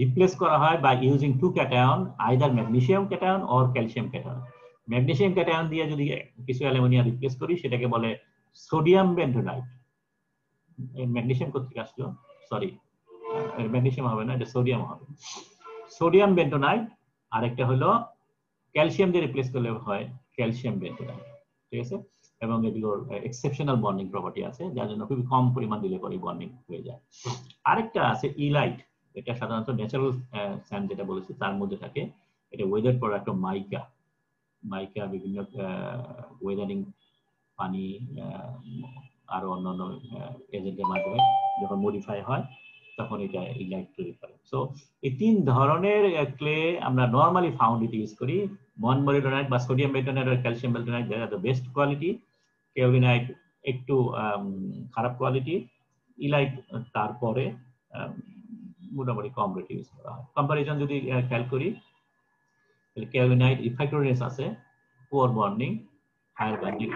রিপ্লেস করা হয় by using 2 cation, either magnesium cation or calcium cation. Magnesium cation দিয়ে যদি কিছু অ্যালুমিনিয়াম রিপ্লেস করি সেটাকে বলে সোডিয়াম বেন্টোনাইট। ম্যাগনেসিয়াম কোথেকে আসলো, সরি ম্যাগনেসিয়াম হবে না, এটা সোডিয়াম হবে, সোডিয়াম বেন্টোনাইট। আরেকটা হলো ক্যালসিয়াম দিয়ে রিপ্লেস করলে হয় ক্যালসিয়াম বেন্টোনাইট, ঠিক আছে। এবং এগুলোর এক্সেপশনাল বন্ডিং প্রপার্টি আছে, যার জন্য খুবই কম পরিমাণ দিলে পরে বন্ডিং হয়ে যায়। আরেকটা আছে ইলাইট, এটা সাধারণত ন্যাচারাল স্যান্ড যেটা বলেছি তার মধ্যে থাকে, এটা ওয়েদার প্রোডাক্ট অফ মাইকা। মাইকা বিভিন্ন ওয়েদারিং, পানি, আরো অন্যান্য এজেন্টের মাধ্যমে যখন মডিফাই হয় তখন এটা ইলাইট তৈরি করে। সো এই 3 ধরনের ক্লে আমরা নরমালি ফাউন্ডিতে ইউজ করি। মনমোরিডোনাইট বা সোডিয়াম বেন্টোনাইট আর calcium bentonite, that are the best quality. Kaolinite একটু খারাপ কোয়ালিটি, ইলাইট তারপরে মোটামুটি কম রেটে ইউজ করা হয়। কম্পারিজন যদি খেয়াল করি, তাহলে কেওলিনাইট ইফেক্টরেস আছে, poor bonding, higher bonding.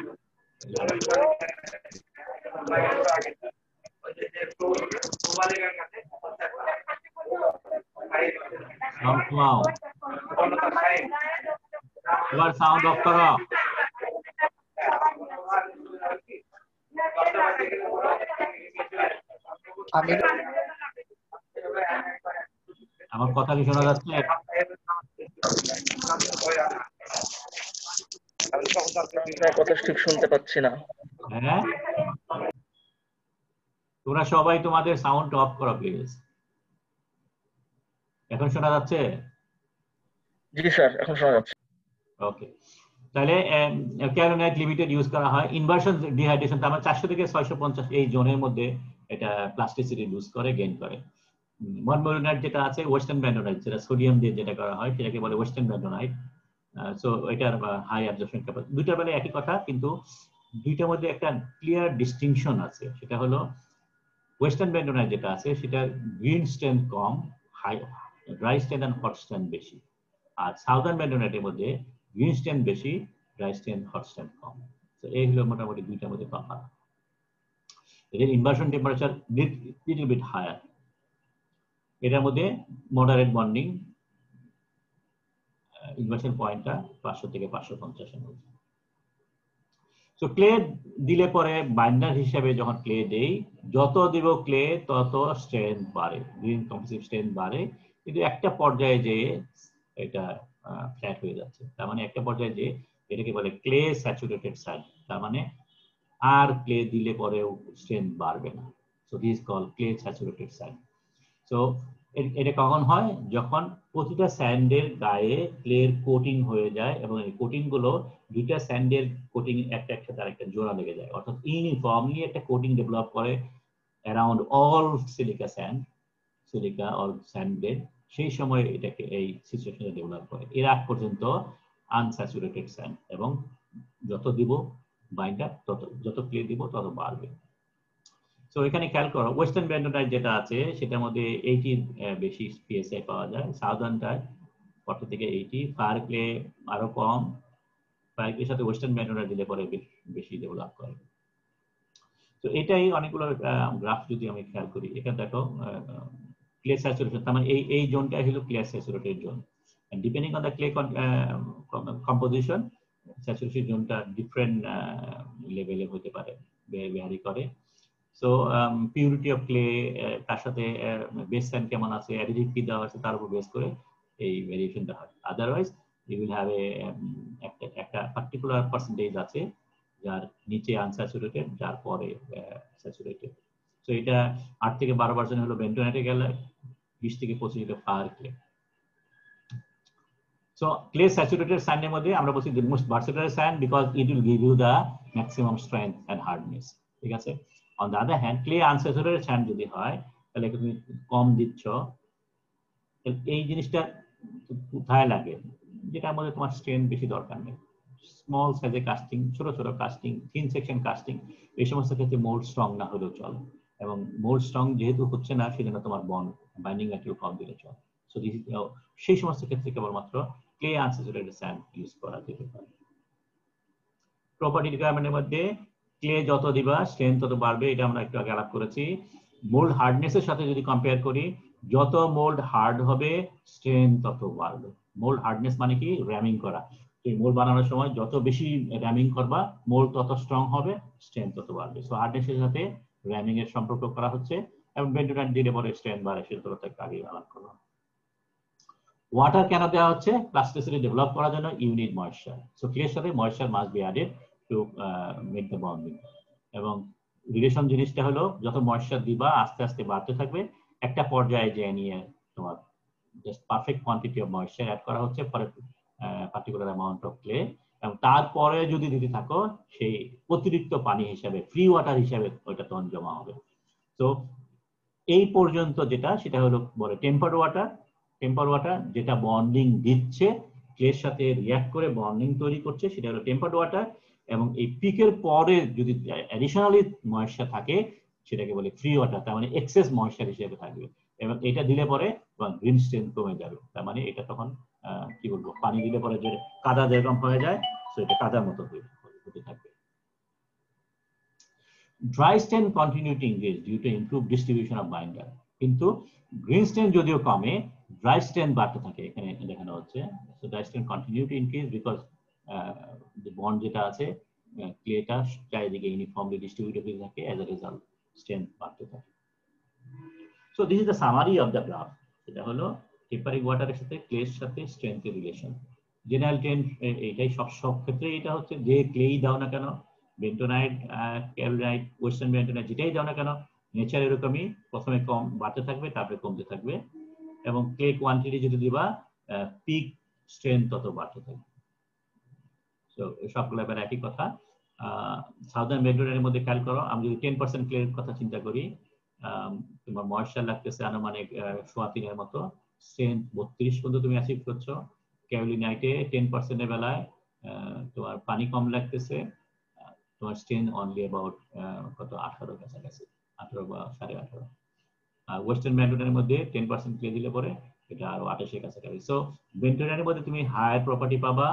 Sound কমাও, এবার সাউন্ড অফ করো। আমার কথা কি শোনা যাচ্ছে? কথা ঠিক শুনতে পাচ্ছি না। হ্যাঁ, তোমরা সবাই তোমাদের সাউন্ড অফ করো প্লিজ। এখন শোনা যাচ্ছে? জি স্যার, এখন শোনা যাচ্ছে। ওকে, তাহলে কেওলিনাইট লিমিটেড ইউজ করা হয়। ইনভার্সন ডিহাইড্রেশন, তার মানে 400 থেকে 650 এই জোনের মধ্যে এটা প্লাস্টিসিটি লুজ করে, গেইন করে। মনমোরিডোনাইট যেটা আছে, ওয়েস্টার্ন বেন্টোনাইট, যেটা সোডিয়াম দিয়ে যেটা করা হয় সেটাকে বলে ওয়েস্টার্ন বেন্টোনাইট। সো এটার হাই অ্যাবজর্পশন ক্যাপাসিটি। দুইটার বেলায় একই কথা, কিন্তু দুইটার মধ্যে একটা ক্লিয়ার ডিস্টিংশন আছে, সেটা হলো ওয়েস্টার্ন বেন্টোনাইট যেটা আছে সেটা গ্রিন স্ট্রেন্থ কম, high dry strength and hot strength বেশি। আর সাউদার্ন বেন্টোনাইটের মধ্যে গ্রিন স্ট্রেন্থ বেশি, ড্রাই স্ট্রেন্থ, হট স্ট্রেন্থ কম। তো এই হলো মোটামুটি দুইটার মধ্যে তফাৎ। এদের inversion temperature little bit higher. এটার মধ্যে মডারেট বন্ডিং, ইনভার্সন পয়েন্টটা 500 থেকে 550 এর মধ্যে। সো ক্লে দিলে পরে বাইন্ডার হিসেবে যখন ক্লে দেই, যত দিব ক্লে তত স্ট্রেংথ বাড়ে, গ্রিন কম্পোজিট স্ট্রেংথ বাড়ে, কিন্তু একটা পর্যায়ে যে এটা ফ্ল্যাট হয়ে যাচ্ছে। তার মানে একটা পর্যায়ে যে এটাকে বলে ক্লে স্যাচুরেটেড স্যান্ড, তার মানে আর ক্লে দিলে পরেও স্ট্রেংথ বাড়বে না। So this call clay saturated sand. So এটা কখন হয়, যখন প্রতিটা স্যান্ডের গায়ে ক্লের কোটিং হয়ে যায় এবং এই কোটিং গুলো দুইটা স্যান্ডের কোটিং একটা একসাথে আরেকটা জোড়া লেগে যায়, অর্থাৎ ইউনিফর্মলি একটা কোটিং ডেভেলপ করে around all silica sand, silica or sand bed. সেই সময় এটাকে এই সিচুয়েশনে ডেভেলপ করে। এর আগ পর্যন্ত আনস্যাচুরেটেড স্যান্ড, এবং যত দিব বাইন্ডার তত, যত ক্লে দিব তত বাড়বে। সো এখানে খেয়াল করো ওয়েস্টার্ন ব্যান্ডোনাইট যেটা আছে সেটার মধ্যে 80 বেশি পিএসআই পাওয়া যায়, সাউদার্নটায় 40 থেকে 80, ফায়ার ক্লে আরো কম, ফায়ার ক্লের সাথে ওয়েস্টার্ন ব্যান্ডোনাইট দিলে পরে বেশি ডেভেলপ করে। তো এটাই অনেকগুলো গ্রাফ যদি আমি খেয়াল করি, এখানে দেখো ক্লে স্যাচুরেশন, তার মানে এই জোনটাই হলো clay saturated zone, depending on the clay composition saturation জোনটা ডিফারেন্ট লেভেলে হতে পারে, ভ্যারি করে। সো পিউরিটি অফ ক্লে, তার সাথে বেস স্যান্ড কেমন আছে, অ্যাডিটিভ কি দেওয়া আছে তার উপর বেস করে এই ভেরিয়েশনটা হয়। আদারওয়াইজ ইউ উইল হ্যাভ একটা পার্টিকুলার পার্সেন্টেজ আছে যার নিচে আনস্যাচুরেটেড, যার পরে স্যাচুরেটেড। সো এটা 8 থেকে 12% হলো বেন্টোনাইটে গেলে, 20 থেকে 25 হলো fire clay. So clay saturated স্যান্ডের মধ্যে আমরা বলছি the most versatile sand because it will give you the maximum strength and hardness, ঠিক আছে। on the other hand clay unsaturated sand যদি হয় তাহলে তুমি কম দিচ্ছ, এই জিনিসটা কোথায় লাগে, যেটার মধ্যে তোমার স্ট্রেন বেশি দরকার নেই, স্মল সাইজে কাস্টিং, ছোট ছোট কাস্টিং, থিন সেকশন কাস্টিং, এই সমস্ত ক্ষেত্রে মোল্ড স্ট্রং না হলেও চলে, এবং মোল্ড স্ট্রং যেহেতু হচ্ছে না সেজন্য তোমার বাইন্ডিং একটু কম দিলে চলে। সো সেই সমস্ত ক্ষেত্রে কেবলমাত্র ক্লে আনস্যাচুরেটেড স্যান্ড ইউজ করা যেতে পারে। প্রপার্টি রিকোয়ারমেন্টের মধ্যে ক্লে যত দিবা স্ট্রেংথ তত বাড়বে, এটা আমরা একটু আগে আলাপ করেছি। মোল্ড হার্ডনেসের সাথে যদি কম্পেয়ার করি, যত মোল্ড হার্ড হবে স্ট্রেংথ তত বাড়বে। মোল্ড হার্ডনেস মানে কি, র্যামিং করা, তুমি মোল্ড বানানোর সময় যত বেশি র্যামিং করবা মোল্ড তত স্ট্রং হবে, স্ট্রেংথ তত বাড়বে। সো হার্ডনেসের সাথে র্যামিং এর সম্পর্ক করা হচ্ছে, এবং বেন্টোনাইট দিলে পরে স্ট্রেংথ বাড়ে, সেটা তো একটা আগে আলাপ করলাম। ওয়াটার কেন দেওয়া হচ্ছে, প্লাস্টিসিটি ডেভেলপ করার জন্য, ইউ নিড ময়েশ্চার। সো ক্লের সাথে moisture must be added to make the bonding, এবং রিলেশন জিনিসটা হলো যত ময়েশ্চার দিবা আস্তে আস্তে বাড়তে থাকবে, একটা পর্যায়ে যে নিয়ে তোমার just perfect quantity of moisture add করা হচ্ছে for particular amount of clay, এবং তারপরে যদি দিতে থাকো সেই অতিরিক্ত পানি হিসাবে, ফ্রি ওয়াটার হিসাবে ওইটা তখন জমা হবে। তো এই পর্যন্ত যেটা সেটা হলো বলে টেম্পারড ওয়াটার। টেম্পারড ওয়াটার যেটা বন্ডিং দিচ্ছে, ক্লের সাথে রিঅ্যাক্ট করে বন্ডিং তৈরি করছে, সেটা হলো টেম্পারড ওয়াটার, এবং এই পিকের পরে যদি অ্যাডিশনালি ময়েশ্চার থাকে সেটাকে বলে ফ্রি ওয়াটার, তার মানে এক্সেস ময়েশ্চার হিসেবে থাকবে, এবং এটা দিলে পরে গ্রিন স্ট্রেন কমে যাবে, তার মানে এটা তখন কি বলবো, পানি দিলে পরে যে কাদা যেরকম হয়ে যায় সেটা কাদার মতো হতে থাকবে। Dry strength continue to increase due to improve distribution of binder, কিন্তু গ্রিন স্টেন যদিও কমে ড্রাই স্টেন বাড়তে থাকে, এখানে দেখানো হচ্ছে। So dry strength continue to increase because যে বন্ড যেটা আছে ক্লেটা চারিদিকে ইউনিফর্মলি ডিস্ট্রিবিউটেড হতে থাকে, অ্যাজ এ রেজাল্ট স্ট্রেংথ বাড়তে থাকে। So this is the summary of the graph, এটা হলো টেম্পারিং ওয়াটারের সাথে ক্লের সাথে স্ট্রেংথের রিলেশন। জেনারেল ট্রেন্ড এইটাই, সব ক্ষেত্রে এটা হচ্ছে, যে ক্লেই দাও না কেন, বেন্টোনাইট, ক্যালসাইট, ওয়েস্টার্ন বেন্টোনাইট যেটাই দাও না কেন, নেচার এরকমই, প্রথমে কম বাড়তে থাকবে তারপরে কমতে থাকবে, এবং ক্লে কোয়ান্টিটি যদি দিবা পিক স্ট্রেংথ তত বাড়তে থাকবে। সো সবগুলো এবার একই কথা। সাউদার্ন বেন্টোনাইটের মধ্যে খেয়াল করো, আমি যদি 10% ক্লের কথা চিন্তা করি, তোমার ময়েশ্চার লাগতেছে আনুমানিক 3.25 মতো, স্ট্রেংথ 32 পর্যন্ত তুমি অ্যাচিভ করছো। ক্যারোলিনাইটে 10% এর বেলায় তোমার পানি কম লাগতেছে, তোমার স্ট্রেংথ অনলি অ্যাবাউট কত 18 কাছাকাছি, 18 বা 18.5। ওয়েস্টার্ন বেন্টোনাইটের মধ্যে 10% ক্লে দিলে পরে এটা আরো 28 এর কাছাকাছি। সো বেন্টোনাইটের মধ্যে তুমি হায়ার প্রপার্টি পাবা,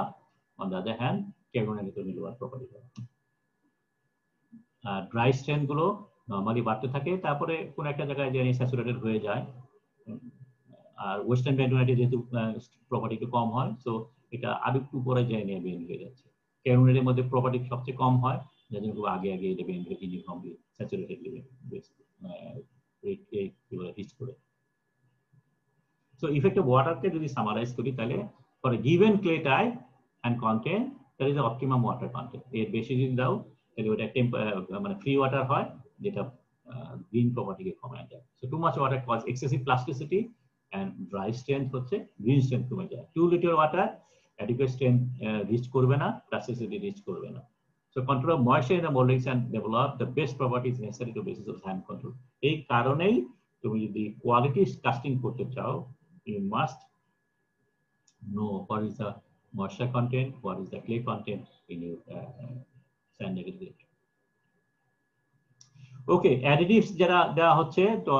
অন দ্য আদার হ্যান্ড ক্যারোলিনাইটে তুমি লোয়ার প্রপার্টি পাবা। ড্রাই স্ট্রেন গুলো নরমালি বাড়তে থাকে, তারপরে কোন একটা জায়গায় যে স্যাচুরেটেড হয়ে যায়, আর ওয়েস্টার্ন বেন্টোনাইটে যেহেতু প্রপার্টি একটু কম হয়, সো এটা আরো একটু পরে যায় নিয়ে বেন্ড হয়ে যাচ্ছে। ক্যারোলিনাইটের মধ্যে প্রপার্টি সবচেয়ে কম হয়, যার জন্য খুব আগে এটা বেন্ড হয়ে ইউনিফর্মলি স্যাচুরেটেড রিচ করে। সো ইফেক্ট অফ ওয়াটারকে যদি সামারাইজ করি, তাহলে for a given clay type and content that is optimum water content, এর বেশি যদি দাও তাহলে ওটা মানে ফ্রি ওয়াটার হয়, যেটা গ্রিন প্রপার্টিকে কমায় যায়। So too much water cause excessive plasticity, and dry strength হচ্ছে গ্রিন স্ট্রেংথ কমে যায়। 2 little water adequate strength reach করবে না, প্লাস্টিসিটি রিচ করবে না। So control of moisture in the mouldings and develop the best properties necessary to basis of hand control. এই কারণেই তুমি যদি কোয়ালিটি কাস্টিং করতে চাও, you must know what is the moisture content, what is the clay content in your sand aggregate. Okay, additives যারা দেওয়া হচ্ছে to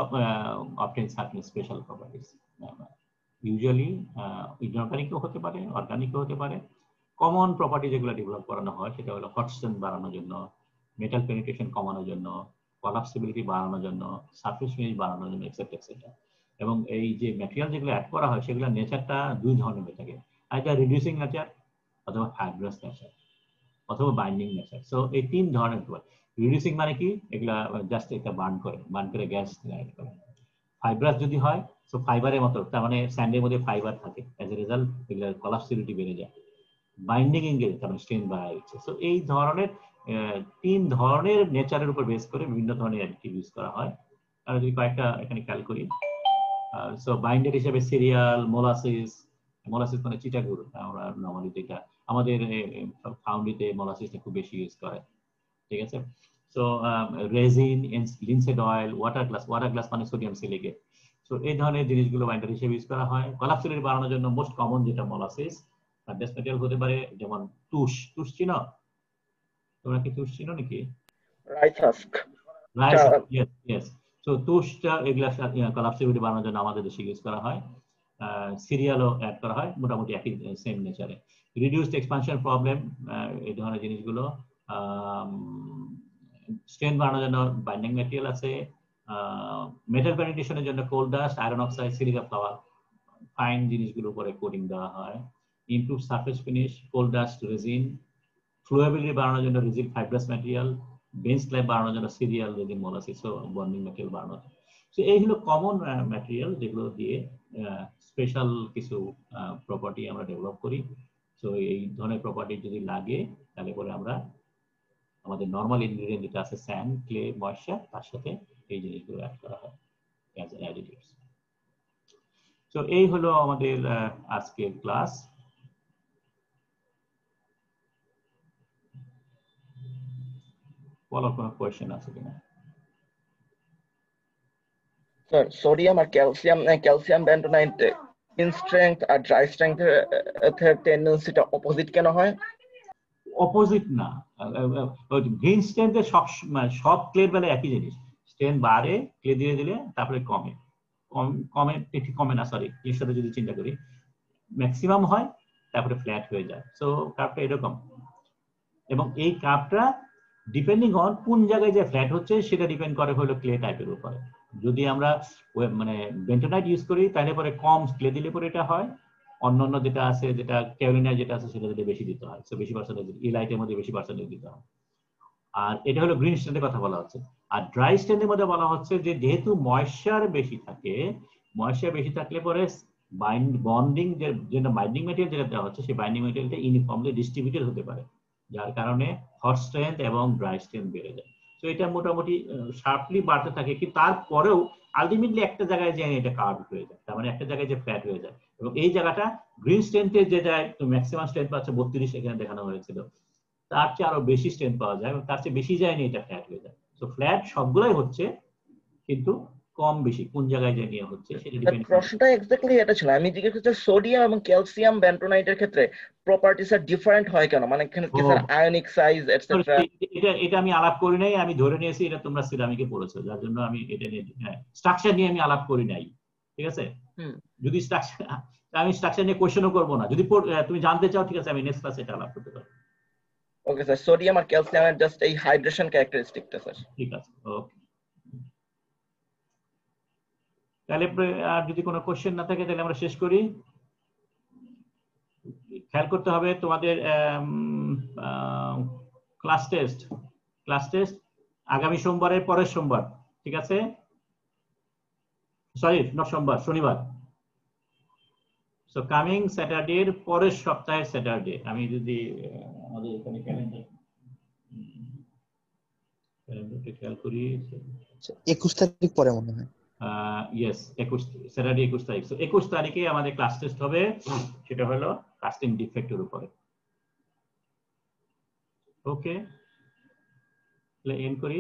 obtain certain special properties. Usually inorganic হতে পারে, organic হতে পারে। কমন প্রপার্টি যেগুলো ডেভেলপ করানো হয় সেটা হলো হট স্ট্রেংথ বাড়ানোর জন্য, মেটাল পেনিট্রেশন কমানোর জন্য, কলাপসিবিলিটি বাড়ানোর জন্য, সারফেস ফিনিশ বাড়ানোর জন্য, এক্সেট্রা এক্সেট্রা। এবং এই যে ম্যাটেরিয়াল যেগুলো অ্যাড করা হয় সেগুলো নেচারটা দুই ধরনের হয়ে থাকে, আইদার রিডিউসিং নেচার অথবা ফাইব্রাস নেচার অথবা বাইন্ডিং নেচার। সো এই তিন ধরনের হয়। রিডিউসিং মানে কি, এগুলা জাস্ট একটা বার্ন করে গ্যাস অ্যাড করে। ফাইব্রাস যদি হয়, সো ফাইবারের মতো, তার মানে স্যান্ডের মধ্যে ফাইবার থাকে, অ্যাজ এ রেজাল্ট এগুলোর কলাপসিবিলিটি বেড়ে যায়, বাইন্ডিং এঙ্গেজ তার মানে স্ট্রেন বাড়া যাচ্ছে। সো এই ধরনের তিন ধরনের নেচারের উপর বেস করে বিভিন্ন ধরনের অ্যাডিটিভ ইউজ করা হয়। আর যদি কয়েকটা এখানে খেয়াল করি, সো বাইন্ডার হিসেবে সিরিয়াল, মোলাসিস মানে চিটাগুড়, আমরা নরমালি যেটা আমাদের ফাউন্ডিতে মোলাসিসটা খুব বেশি ইউজ করে, ঠিক আছে। So resin, linseed oil, water glass মানে সোডিয়াম সিলিকেট। সো এই ধরনের জিনিসগুলো বাইন্ডার হিসেবে ইউজ করা হয়। কলাপসিবিলিটি বাড়ানোর জন্য মোস্ট কমন যেটা মোলাসিস, বেস্ট ম্যাটেরিয়াল হতে পারে যেমন তুষ চিনো? তোমরা কি তুষ চিনো নাকি? Rice husk. ইয়েস। সো তুষটা এগুলা কলাপসিবিলিটি বাড়ানোর জন্য আমাদের দেশে ইউজ করা হয়। সিরিয়ালও অ্যাড করা হয়, মোটামুটি একই সেম নেচারে। রিডিউসড এক্সপানশন প্রবলেম, এই ধরনের জিনিসগুলো স্ট্রেংথ বাড়ানোর জন্য বাইন্ডিং ম্যাটেরিয়াল আছে। মেটাল পেনিট্রেশনের জন্য coal dust, iron oxide, silica flour, fine জিনিসগুলোর উপরে কোটিং দেওয়া হয়। Improve surface finish, coal dust, resin. Flowability বাড়ানোর জন্য rigid fibrous material, bench slab বাড়ানোর জন্য সিরিয়াল, রেজিন, মোলাসিস ও বন্ডিং ম্যাটেরিয়াল বাড়ানো। সো এই হলো কমন ম্যাটেরিয়াল যেগুলো দিয়ে স্পেশাল কিছু প্রপার্টি আমরা ডেভেলপ করি। সো এই ধরনের প্রপার্টি যদি লাগে তাহলে পরে আমরা আমাদের নর্মাল ইনগ্রেডিয়েন্ট যেটা আছে স্যান্ড, ক্লে, ময়েশ্চার, তার সাথে এই জিনিসগুলো অ্যাড করা হয় অ্যাজ অ্যাডিটিভস। সো এই হলো আমাদের আজকের ক্লাস। বলো কোনো কোয়েশ্চেন আছে কিনা? স্যার, সোডিয়াম আর ক্যালসিয়াম বেন্টোনাইট ইন স্ট্রেংথ আর ড্রাই স্ট্রেংথ এর টেন্ডেন্সিটা অপোজিট কেন হয়? অপোজিট না, গ্রিন স্ট্রেংথের সব ক্লের বেলায় একই জিনিস, স্ট্রেংথ বাড়ে ক্লে দিয়ে দিলে, তারপরে কমে না, সরি এর সাথে যদি চিন্তা করি ম্যাক্সিমাম হয়, তারপরে ফ্ল্যাট হয়ে যায়। সো কার্ভটা এরকম, এবং এই কার্ভটা ডিপেন্ডিং অন কোন জায়গায় যে ফ্ল্যাট হচ্ছে সেটা ডিপেন্ড করে হলো ক্লে টাইপের উপরে। যদি আমরা মানে বেন্টোনাইট ইউজ করি তাহলে পরে কম ক্লে দিলে পরে এটা হয়, অন্যান্য যেটা আছে, যেটা ক্যারোলিনা যেটা আছে সেটা দিতে বেশি দিতে হয়, সো বেশি পার্সেন্টেজ, ইলাইটের মধ্যে বেশি পার্সেন্টেজ দিতে হয়। আর এটা হলো গ্রিন স্ট্যান্ডের কথা বলা হচ্ছে। আর ড্রাই স্ট্যান্ডের মধ্যে বলা হচ্ছে যে যেহেতু ময়েশ্চার বেশি থাকলে পরে বন্ডিং যে বাইন্ডিং ম্যাটেরিয়াল যেটা দেওয়া হচ্ছে সেই বাইন্ডিং ম্যাটেরিয়ালটা ইউনিফর্মলি ডিস্ট্রিবিউটেড হতে পারে, যার কারণে হট স্ট্রেংথ এবং ড্রাই স্ট্রেংথ বেড়ে যায়। তো এটা মোটামুটি শার্পলি বাড়তে থাকে, কিন্তু তারপরেও আলটিমেটলি একটা জায়গায় যে এটা কার্ভ হয়ে যায়, তার মানে একটা জায়গায় যে ফ্ল্যাট হয়ে যায়। এবং এই জায়গাটা গ্রিন স্ট্রেংথের যে যায় ম্যাক্সিমাম স্ট্রেংথ পাচ্ছে 32, এখানে দেখানো হয়েছিল, তার চেয়ে আরো বেশি স্ট্রেংথ পাওয়া যায়, তার চেয়ে বেশি যায়নি, এটা ফ্ল্যাট হয়ে যায়। তো ফ্ল্যাট সবগুলাই হচ্ছে, কিন্তু কম বেশি কোন জায়গায় যে নিয়ে হচ্ছে সেটা ডিপেন্ড করে। প্রশ্নটা এক্স্যাক্টলি এটা ছিল, আমি জিজ্ঞেস করছি সোডিয়াম এবং ক্যালসিয়াম বেন্টোনাইটের ক্ষেত্রে প্রপার্টিস আর ডিফারেন্ট হয় কেন, মানে এখানে কি স্যার আয়নিক সাইজ এটসেট্রা? এটা আমি আলাপ করি নাই, আমি ধরে নিয়েছি এটা তোমরা সিরামিকে পড়েছো, যার জন্য আমি এটা নিয়ে স্ট্রাকচার নিয়ে আমি আলাপ করি নাই, ঠিক আছে। যদি আমি স্ট্রাকচার নিয়ে কোশ্চেনও করবো না, যদি তুমি জানতে চাও ঠিক আছে, আমি নেক্সট ক্লাসে এটা আলাপ করতে পারি। ওকে স্যার, সোডিয়াম আর ক্যালসিয়ামের জাস্ট এই হাইড্রেশন ক্যারেক্টারিস্টিকটা স্যার। ঠিক আছে, ওকে। তাহলে আর যদি কোনো কোশ্চেন না থাকে তাহলে আমরা শেষ করি। খেয়াল করতে হবে তোমাদের ক্লাস টেস্ট আগামী সোমবারের পরের সোমবার, ঠিক আছে, সরি নট সোমবার, শনিবার। সো কামিং স্যাটারডের পরের সপ্তাহের স্যাটারডে, আমি যদি আমাদের এখানে ক্যালেন্ডারটা খেয়াল করি, 21 তারিখ পরে মনে হয়। ইয়েস, স্যাটারডে 21 তারিখ। 21 তারিখে আমাদের ক্লাস টেস্ট হবে, সেটা হলো কাস্টিং ডিফেক্টের উপরে। ওকে, এন্ড করি।